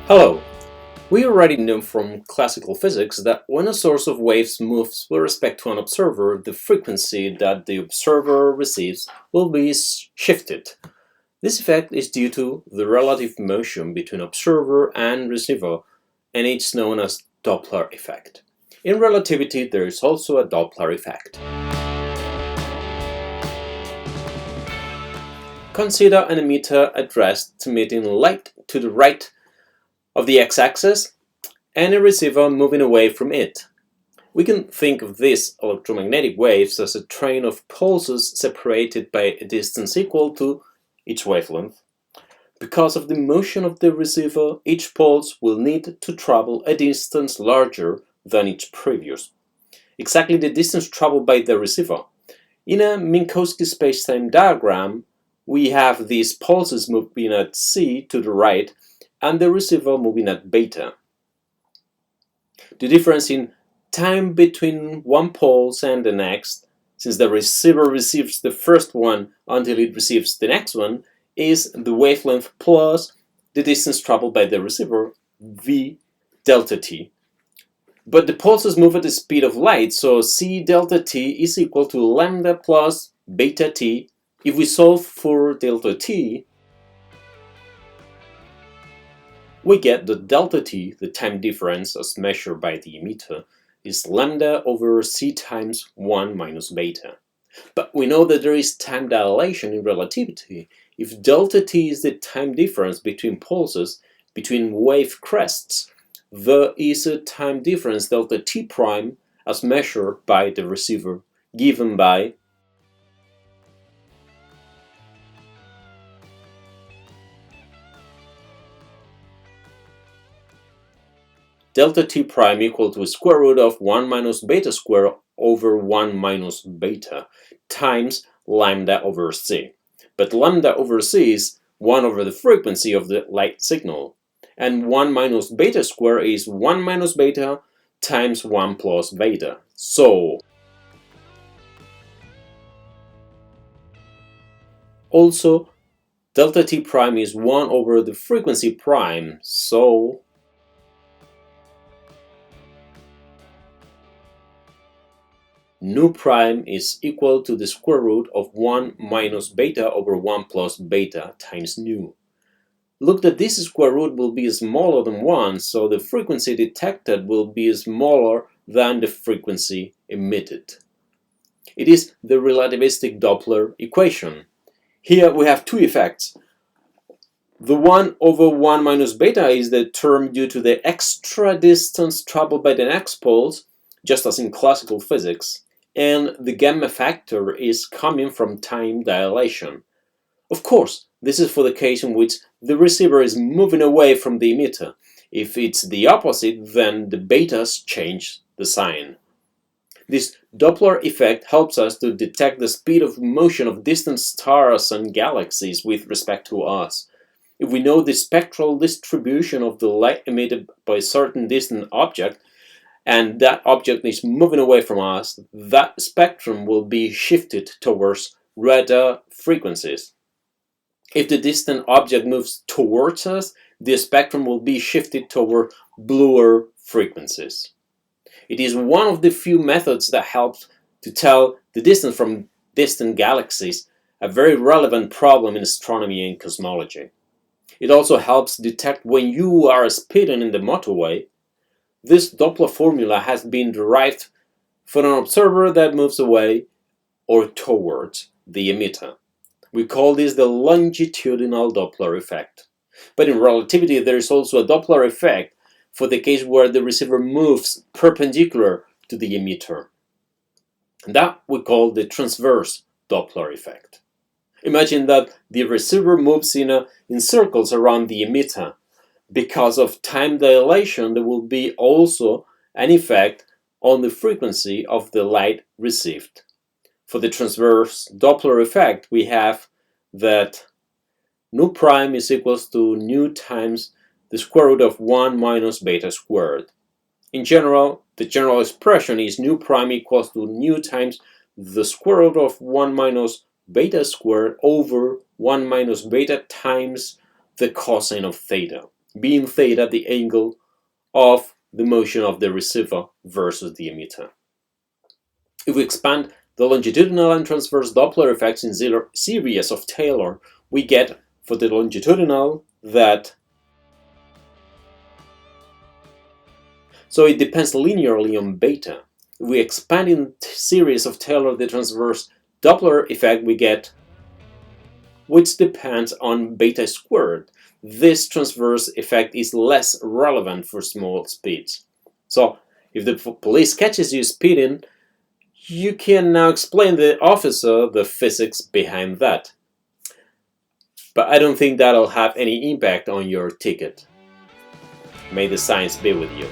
Hello! We already know from classical physics that when a source of waves moves with respect to an observer, the frequency that the observer receives will be shifted. This effect is due to the relative motion between observer and receiver, and it's known as Doppler effect. In relativity, there is also a Doppler effect. Consider an emitter addressed emitting light to the right of the x-axis and a receiver moving away from it. We can think of these electromagnetic waves as a train of pulses separated by a distance equal to each wavelength. Because of the motion of the receiver, each pulse will need to travel a distance larger than each previous. Exactly the distance traveled by the receiver. In a Minkowski spacetime diagram, we have these pulses moving at c to the right and the receiver moving at beta. The difference in time between one pulse and the next, since the receiver receives the first one until it receives the next one, is the wavelength plus the distance traveled by the receiver, v delta t. But the pulses move at the speed of light, so c delta t is equal to lambda plus beta t. If we solve for delta t, we get that delta t, the time difference as measured by the emitter, is lambda over c times 1 minus beta. But we know that there is time dilation in relativity. If delta t is the time difference between pulses, between wave crests, there is a time difference delta t prime as measured by the receiver, given by delta t prime equal to square root of 1 minus beta square over 1 minus beta times lambda over c. But lambda over c is 1 over the frequency of the light signal, and 1 minus beta square is 1 minus beta times 1 plus beta. So, also, delta t prime is 1 over the frequency prime, so nu prime is equal to the square root of 1 minus beta over 1 plus beta times nu. Look that this square root will be smaller than 1, so the frequency detected will be smaller than the frequency emitted. It is the relativistic Doppler equation. Here we have two effects. The 1 over 1 minus beta is the term due to the extra distance traveled by the next pulse, just as in classical physics, and the gamma factor is coming from time dilation. Of course, this is for the case in which the receiver is moving away from the emitter. If it's the opposite, then the betas change the sign. This Doppler effect helps us to detect the speed of motion of distant stars and galaxies with respect to us. If we know the spectral distribution of the light emitted by a certain distant object, and that object is moving away from us, that spectrum will be shifted towards redder frequencies. If the distant object moves towards us, the spectrum will be shifted toward bluer frequencies. It is one of the few methods that helps to tell the distance from distant galaxies, a very relevant problem in astronomy and cosmology. It also helps detect when you are speeding in the motorway. This Doppler formula has been derived from an observer that moves away or towards the emitter. We call this the longitudinal Doppler effect. But in relativity, there is also a Doppler effect for the case where the receiver moves perpendicular to the emitter. That we call the transverse Doppler effect. Imagine that the receiver moves in circles around the emitter. Because of time dilation, there will be also an effect on the frequency of the light received. For the transverse Doppler effect, we have that nu prime is equals to nu times the square root of 1 minus beta squared. In general, the general expression is nu prime equals to nu times the square root of 1 minus beta squared over 1 minus beta times the cosine of theta. being theta the angle of the motion of the receiver versus the emitter. If we expand the longitudinal and transverse Doppler effects in series of Taylor, we get for the longitudinal that so it depends linearly on beta. If we expand in series of Taylor the transverse Doppler effect, we get which depends on beta squared. This transverse effect is less relevant for small speeds. So if the police catches you speeding, you can now explain the officer the physics behind that. But I don't think that'll have any impact on your ticket. May the science be with you.